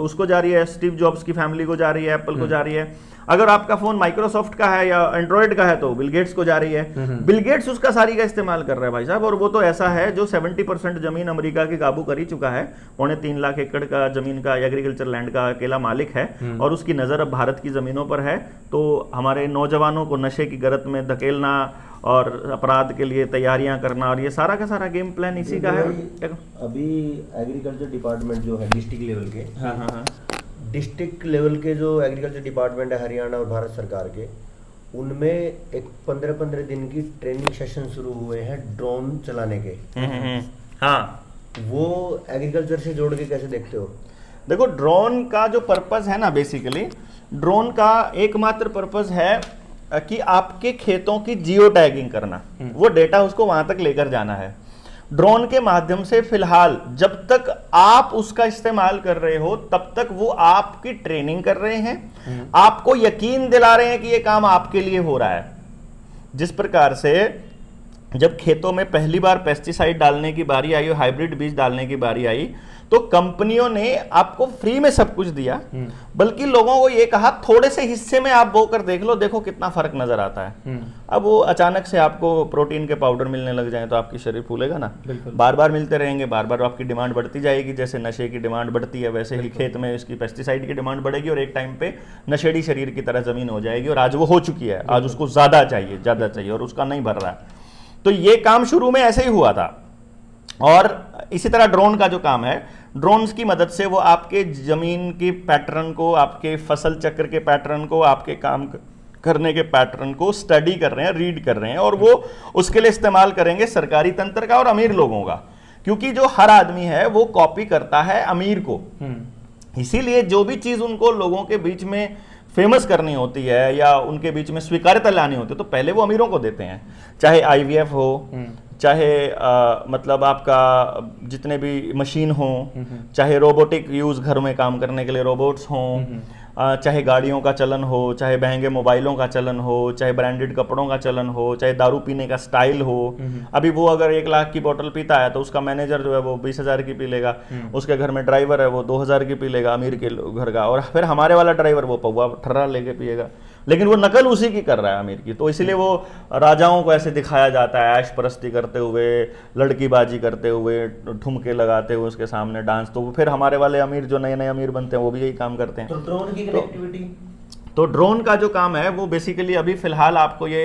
उसको जा रही है, स्टीव जॉब्स की फैमिली को जा रही है, एप्पल को जा रही है। अगर आपका फोन माइक्रोसॉफ्ट का है या एंड्रॉइड का है तो बिल गेट्स को जा रही है। बिल गेट्स उसका सारी का इस्तेमाल कर रहा है भाई साहब, और वो तो ऐसा है जो 70% जमीन अमेरिका की काबू कर ही चुका है। 3.25 लाख एकड़ का जमीन का एग्रीकल्चर लैंड का अकेला मालिक है, और उसकी नजर अब भारत की जमीनों पर है। तो हमारे नौजवानों को नशे की गर्त में धकेलना और अपराध के लिए तैयारियां करना, और ये सारा का सारा गेम प्लान इसी का है। अभी एग्रीकल्चर डिपार्टमेंट जो है डिस्ट्रिक्ट लेवल के, हाँ, डिस्ट्रिक्ट लेवल के जो एग्रीकल्चर डिपार्टमेंट है हरियाणा और भारत सरकार के, उनमें एक 15-15 दिन की ट्रेनिंग सेशन शुरू हुए हैं ड्रोन चलाने के। हाँ, वो एग्रीकल्चर से जोड़ के कैसे देखते हो? देखो ड्रोन का जो पर्पस है ना बेसिकली ड्रोन का एकमात्र पर्पस है कि आपके खेतों की जियो टैगिंग करना, वो डेटा उसको वहां तक लेकर जाना है। ड्रोन के माध्यम से फिलहाल जब तक आप उसका इस्तेमाल कर रहे हो तब तक वो आपकी ट्रेनिंग कर रहे हैं, आपको यकीन दिला रहे हैं कि ये काम आपके लिए हो रहा है। जिस प्रकार से जब खेतों में पहली बार पेस्टिसाइड डालने की बारी आई और हाइब्रिड बीज डालने की बारी आई तो कंपनियों ने आपको फ्री में सब कुछ दिया, बल्कि लोगों को ये कहा थोड़े से हिस्से में आप बोकर देख लो, देखो कितना फर्क नजर आता है। अब वो अचानक से आपको प्रोटीन के पाउडर मिलने लग जाए तो आपकी शरीर फूलेगा ना, बार बार मिलते रहेंगे, बार बार आपकी डिमांड बढ़ती जाएगी। जैसे नशे की डिमांड बढ़ती है वैसे ही खेत में इसकी पेस्टिसाइड की डिमांड बढ़ेगी और एक टाइम पे नशेड़ी शरीर की तरह जमीन हो जाएगी। और आज वो हो चुकी है, आज उसको ज्यादा चाहिए और उसका नहीं भर रहा है। तो ये काम शुरू में ऐसे ही हुआ था। और इसी तरह ड्रोन का जो काम है, ड्रोन्स की मदद से वो आपके जमीन के पैटर्न को, आपके फसल चक्र के पैटर्न को, आपके काम करने के पैटर्न को स्टडी कर रहे हैं, रीड कर रहे हैं, और वो उसके लिए इस्तेमाल करेंगे सरकारी तंत्र का और अमीर लोगों का। क्योंकि जो हर आदमी है वो कॉपी करता है अमीर को, इसीलिए जो भी चीज उनको लोगों के बीच में फेमस करनी होती है या उनके बीच में स्वीकार्यता लानी होती है तो पहले वो अमीरों को देते हैं। चाहे IVF हो, चाहे मतलब आपका जितने भी मशीन हो, चाहे रोबोटिक यूज घर में काम करने के लिए रोबोट्स हों, चाहे गाड़ियों का चलन हो, चाहे महंगे मोबाइलों का चलन हो, चाहे ब्रांडेड कपड़ों का चलन हो, चाहे दारू पीने का स्टाइल हो। अभी वो अगर 1 लाख की बोतल पीता है तो उसका मैनेजर जो है वो 20,000 की पी लेगा, उसके घर में ड्राइवर है वो 2,000 की पी लेगा अमीर के घर का, और फिर हमारे वाला ड्राइवर वो पौवा ठर्रा लेके पिएगा, लेकिन वो नकल उसी की कर रहा है अमीर की। तो इसलिए वो राजाओं को ऐसे दिखाया जाता है ऐश परस्ती करते हुए, लड़कीबाजी करते हुए, ठुमके लगाते हुए उसके सामने डांस। तो फिर हमारे वाले अमीर जो नए नए अमीर बनते हैं वो भी यही काम करते हैं। तो ड्रोन की कनेक्टिविटी, तो ड्रोन का जो काम है वो बेसिकली अभी फिलहाल आपको ये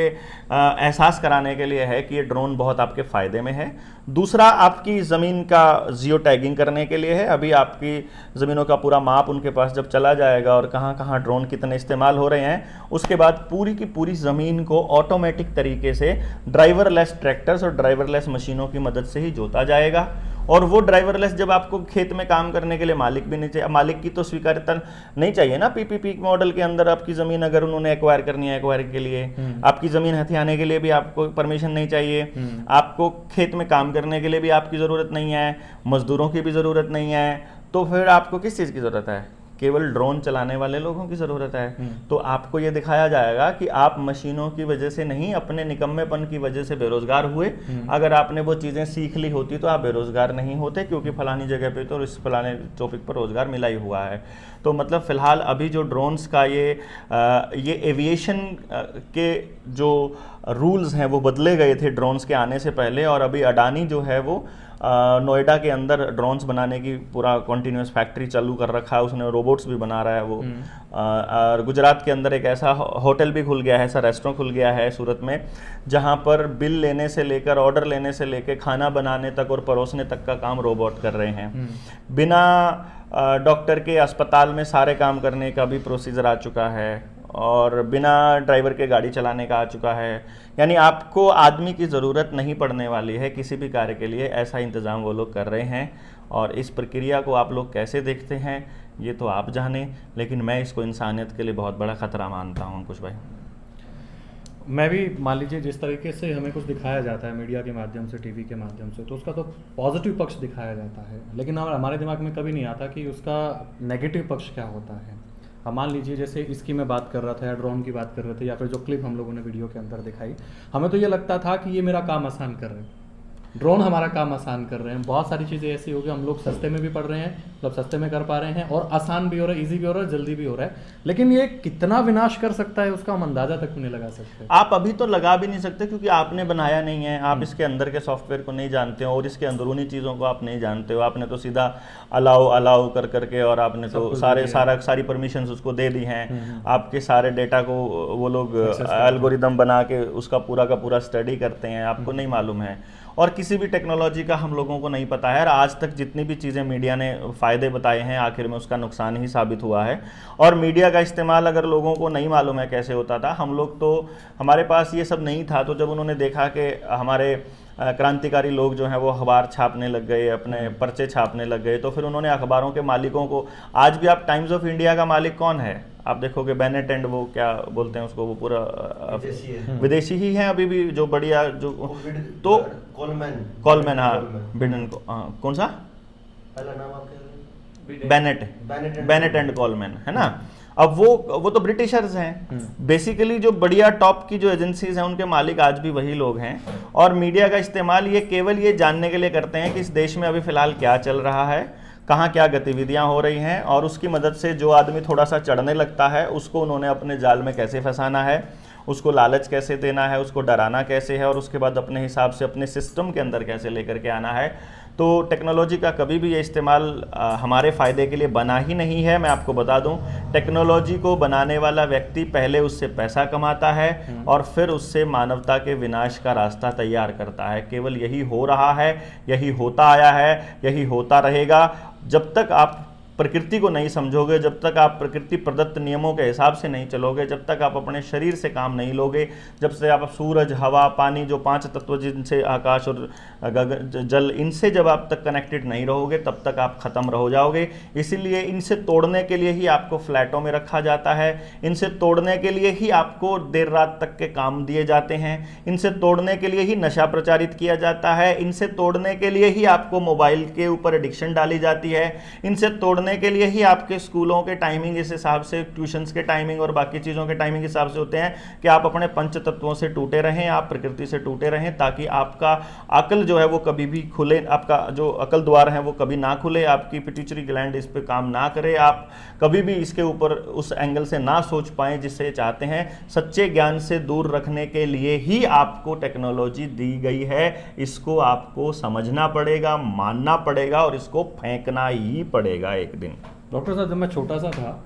एहसास कराने के लिए है कि ये ड्रोन बहुत आपके फ़ायदे में है। दूसरा आपकी ज़मीन का जियो टैगिंग करने के लिए है। अभी आपकी ज़मीनों का पूरा माप उनके पास जब चला जाएगा और कहाँ कहाँ ड्रोन कितने इस्तेमाल हो रहे हैं, उसके बाद पूरी की पूरी ज़मीन को ऑटोमेटिक तरीके से ड्राइवरलेस ट्रैक्टर्स और ड्राइवरलेस मशीनों की मदद से ही जोता जाएगा। और वो ड्राइवरलेस जब आपको खेत में काम करने के लिए मालिक भी नहीं चाहिए, मालिक की तो स्वीकार्यता नहीं चाहिए ना। PPP मॉडल के अंदर आपकी ज़मीन अगर उन्होंने एक्वायर करनी है, एक्वायर के लिए आपकी ज़मीन हथियाने के लिए भी आपको परमिशन नहीं चाहिए, आपको खेत में काम करने के लिए भी आपकी ज़रूरत नहीं है, मजदूरों की भी ज़रूरत नहीं है, तो फिर आपको किस चीज़ की ज़रूरत है? केवल ड्रोन चलाने वाले लोगों की ज़रूरत है। तो आपको ये दिखाया जाएगा कि आप मशीनों की वजह से नहीं, अपने निकम्मेपन की वजह से बेरोजगार हुए। अगर आपने वो चीज़ें सीख ली होती तो आप बेरोजगार नहीं होते, क्योंकि फलानी जगह पे तो इस फलाने टॉपिक पर रोजगार मिला ही हुआ है। तो मतलब फ़िलहाल अभी जो ड्रोन्स का ये एविएशन के जो रूल्स हैं वो बदले गए थे ड्रोन्स के आने से पहले, और अभी अडानी जो है वो नोएडा के अंदर ड्रोन्स बनाने की पूरा कॉन्टीन्यूस फैक्ट्री चालू कर रखा है, उसने रोबोट्स भी बना रहा है वो। और गुजरात के अंदर एक ऐसा होटल भी खुल गया है, ऐसा रेस्टोरेंट खुल गया है सूरत में, जहां पर बिल लेने से लेकर, ऑर्डर लेने से लेकर, खाना बनाने तक और परोसने तक का काम रोबोट कर रहे हैं। बिना डॉक्टर के अस्पताल में सारे काम करने का भी प्रोसीजर आ चुका है, और बिना ड्राइवर के गाड़ी चलाने का आ चुका है। यानी आपको आदमी की ज़रूरत नहीं पड़ने वाली है किसी भी कार्य के लिए, ऐसा इंतज़ाम वो लोग कर रहे हैं। और इस प्रक्रिया को आप लोग कैसे देखते हैं ये तो आप जाने, लेकिन मैं इसको इंसानियत के लिए बहुत बड़ा ख़तरा मानता हूँ। कुछ भाई, मैं भी मान लीजिए जिस तरीके से हमें कुछ दिखाया जाता है मीडिया के माध्यम से, टीवी के माध्यम से, तो उसका तो पॉजिटिव पक्ष दिखाया जाता है, लेकिन हमारे दिमाग में कभी नहीं आता कि उसका नेगेटिव पक्ष क्या होता है। अब मान लीजिए जैसे इसकी मैं बात कर रहा था या ड्रोन की बात कर रहे थे, या फिर जो क्लिप हम लोगों ने वीडियो के अंदर दिखाई, हमें तो ये लगता था कि ये मेरा काम आसान कर रहे हैं, ड्रोन हमारा काम आसान कर रहे हैं। बहुत सारी चीज़ें ऐसी हो गई, हम लोग सस्ते में भी पढ़ रहे हैं, मतलब सस्ते में कर पा रहे हैं, और आसान भी हो रहा है, ईजी भी हो रहा है, जल्दी भी हो रहा है। लेकिन ये कितना विनाश कर सकता है उसका हम अंदाजा तक नहीं लगा सकते। आप अभी तो लगा भी नहीं सकते, क्योंकि आपने बनाया नहीं है, आप इसके अंदर के सॉफ्टवेयर को नहीं जानते हो और इसके अंदरूनी चीज़ों को आप नहीं जानते हो। आपने तो सीधा अलाउ कर करके, और आपने तो सारी परमिशन उसको दे दी हैं। आपके सारे डेटा को वो लोग एल्गोरिदम बना के उसका पूरा का पूरा स्टडी करते हैं, आपको नहीं मालूम है। और किसी भी टेक्नोलॉजी का हम लोगों को नहीं पता है। और आज तक जितनी भी चीज़ें मीडिया ने फ़ायदे बताए हैं, आखिर में उसका नुकसान ही साबित हुआ है। और मीडिया का इस्तेमाल अगर लोगों को नहीं मालूम है कैसे होता था, हम लोग तो, हमारे पास ये सब नहीं था, तो जब उन्होंने देखा कि हमारे क्रांतिकारी लोग जो हैं वो अखबार छापने लग गए, अपने पर्चे छापने लग गए, तो फिर उन्होंने अखबारों के मालिकों को, आज भी आप टाइम्स ऑफ इंडिया का मालिक कौन है? आप देखोगे बेनेट एंड वो क्या बोलते हैं उसको, वो पूरा विदेशी है। विदेशी ही है अभी भी जो बढ़िया जो तो कॉलमैन, हाँ बिडन को, हाँ कौन सा पहला नाम आपका बेनेट एंड कॉलमैन है ना। अब वो तो ब्रिटिशर्स हैं बेसिकली, जो बढ़िया टॉप की जो एजेंसीज हैं उनके मालिक आज भी वही लोग हैं। और मीडिया का इस्तेमाल ये केवल ये जानने के लिए करते हैं कि इस देश में अभी फिलहाल क्या चल रहा है, कहाँ क्या गतिविधियां हो रही हैं, और उसकी मदद से जो आदमी थोड़ा सा चढ़ने लगता है उसको उन्होंने अपने जाल में कैसे फंसाना है, उसको लालच कैसे देना है, उसको डराना कैसे है, और उसके बाद अपने हिसाब से अपने सिस्टम के अंदर कैसे लेकर के आना है। तो टेक्नोलॉजी का कभी भी ये इस्तेमाल हमारे फ़ायदे के लिए बना ही नहीं है। मैं आपको बता दूं, टेक्नोलॉजी को बनाने वाला व्यक्ति पहले उससे पैसा कमाता है और फिर उससे मानवता के विनाश का रास्ता तैयार करता है। केवल यही हो रहा है, यही होता आया है, यही होता रहेगा। जब तक आप प्रकृति को नहीं समझोगे, जब तक आप प्रकृति प्रदत्त नियमों के हिसाब से नहीं चलोगे, जब तक आप अपने शरीर से काम नहीं लोगे, जब से आप सूरज, हवा, पानी, जो 5 तत्व जिनसे आकाश और जल, इनसे जब आप तक कनेक्टेड नहीं रहोगे तब तक आप ख़त्म रह जाओगे। इसीलिए इनसे तोड़ने के लिए ही आपको फ्लैटों में रखा जाता है, इनसे तोड़ने के लिए ही आपको देर रात तक के काम दिए जाते हैं, इनसे तोड़ने के लिए ही नशा प्रचारित किया जाता है, इनसे तोड़ने के लिए ही आपको मोबाइल के ऊपर एडिक्शन डाली जाती है, इनसे तोड़ने के लिए ही आपके स्कूलों के टाइमिंग इस हिसाब से, ट्यूशंस के टाइमिंग और बाकी चीज़ों के टाइमिंग हिसाब से होते हैं कि आप अपने पंच तत्वों से टूटे रहें, आप प्रकृति से टूटे रहें, ताकि आपका अकल जो है वो कभी भी खुले, आपका जो अकल द्वार है वो कभी ना खुले, आपकी पिट्यूटरी ग्लैंड इस पे काम ना करे, आप कभी भी इसके ऊपर उस एंगल से ना सोच पाएँ जिससे चाहते हैं। सच्चे ज्ञान से दूर रखने के लिए ही आपको टेक्नोलॉजी दी गई है। इसको आपको समझना पड़ेगा, मानना पड़ेगा और इसको फेंकना ही पड़ेगा एक दिन। डॉक्टर साहब, जब मैं छोटा सा था,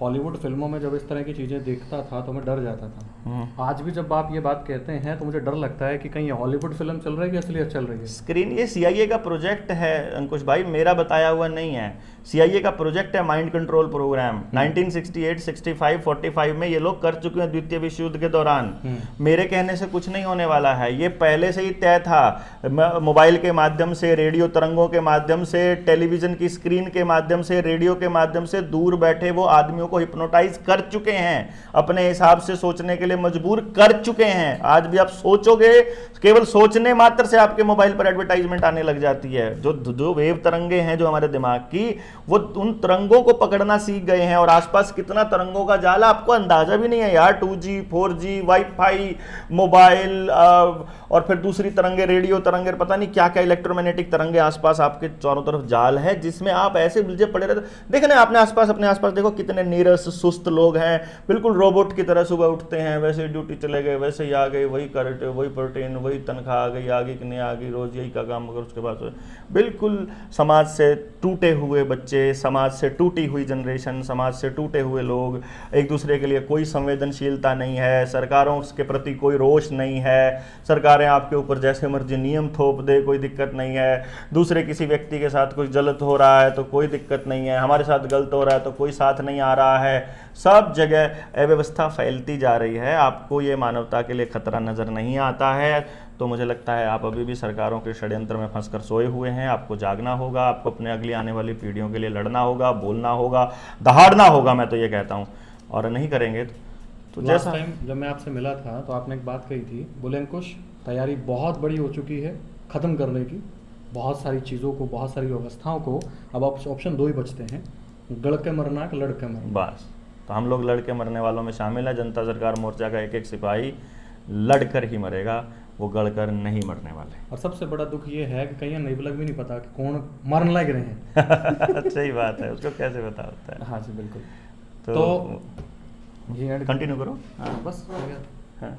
हॉलीवुड फिल्मों में जब इस तरह की चीज़ें देखता था तो मैं डर जाता था। आज भी जब आप ये बात कहते हैं तो मुझे डर लगता है कि कहीं ये हॉलीवुड फिल्म चल रही है कि असलियत चल रही है। स्क्रीन, ये CIA का प्रोजेक्ट है अंकुश भाई, मेरा बताया हुआ नहीं है। CIA का प्रोजेक्ट है माइंड कंट्रोल प्रोग्राम। 1968, 65, 45 में ये लोग कर चुके हैं द्वितीय विश्व युद्ध के दौरान। मेरे कहने से कुछ नहीं होने वाला है, ये पहले से ही तय था। मोबाइल के माध्यम से, रेडियो तरंगों के माध्यम से, टेलीविजन की स्क्रीन के माध्यम से, रेडियो के माध्यम से दूर बैठे वो आदमियों को हिप्नोटाइज कर चुके हैं, अपने हिसाब से सोचने के लिए मजबूर कर चुके हैं। आज भी आप सोचोगे, केवल सोचने मात्र से आपके मोबाइल पर एडवर्टाइजमेंट आने लग जाती है। जो वेव तरंगे हैं जो हमारे दिमाग की, वो उन तरंगों को पकड़ना सीख गए हैं, और आसपास कितना तरंगों का जाल आपको अंदाजा भी नहीं है यार। 2G, 4G, वाईफाई, मोबाइल, और फिर दूसरी तरंगे, रेडियो तरंगे, पता नहीं क्या क्या इलेक्ट्रोमैग्नेटिक तरंगे आसपास आपके चारों तरफ जाल है, जिसमें आप ऐसे उलझे पड़े रहते। देखना आपने आसपास, अपने आसपास देखो कितने नीरस सुस्त लोग हैं, बिल्कुल रोबोट की तरह सुबह उठते हैं, वैसे ड्यूटी चले गए, वैसे ही आ गए, वही करंट, वही प्रोटीन, वही तनख्वाह आ गई, आगे कि नहीं आ गई, रोज यही का काम, मगर उसके बाद बिल्कुल समाज से टूटे हुए बच्चे, समाज से टूटी हुई जनरेशन, समाज से टूटे हुए लोग, एक दूसरे के लिए कोई संवेदनशीलता नहीं है, सरकारों के प्रति कोई रोष नहीं है, सरकारें आपके ऊपर जैसे मर्जी नियम थोप दे, कोई दिक्कत नहीं है, दूसरे किसी व्यक्ति के साथ कुछ गलत हो रहा है तो कोई दिक्कत नहीं है, हमारे साथ गलत हो रहा है तो कोई साथ नहीं आ रहा है, सब जगह अव्यवस्था फैलती जा रही है। आपको ये मानवता के लिए खतरा नज़र नहीं आता है तो मुझे लगता है आप अभी भी सरकारों के षड्यंत्र में फंसकर सोए हुए हैं। आपको जागना होगा, आपको अपने अगली आने वाली पीढ़ियों के लिए लड़ना होगा, बोलना होगा, दहाड़ना होगा, मैं तो ये कहता हूँ। और नहीं करेंगे तो जैसा टाइम जब मैं आपसे मिला था तो आपने एक बात कही थी, बोले अंकुश तैयारी बहुत बड़ी हो चुकी है ख़त्म करने की, बहुत सारी चीज़ों को, बहुत सारी व्यवस्थाओं को, अब ऑप्शन 2 ही बचते हैं, गड़ के मरना कि लड़ के मरना। बस, तो हम लोग लड़ के मरने वालों में शामिल है। जनता सरकार मोर्चा का एक एक सिपाही लड़कर ही मरेगा, वो गड़कर नहीं मरने वाले। और सबसे बड़ा दुख ये है कि कहीं नहीं लग भी नहीं पता कि कौन मरने लग रहे हैं। सही बात है, उसको कैसे पता होता है। हाँ जी बिल्कुल। तो जी कंटिन्यू करो। हाँ बस हो गया। हाँ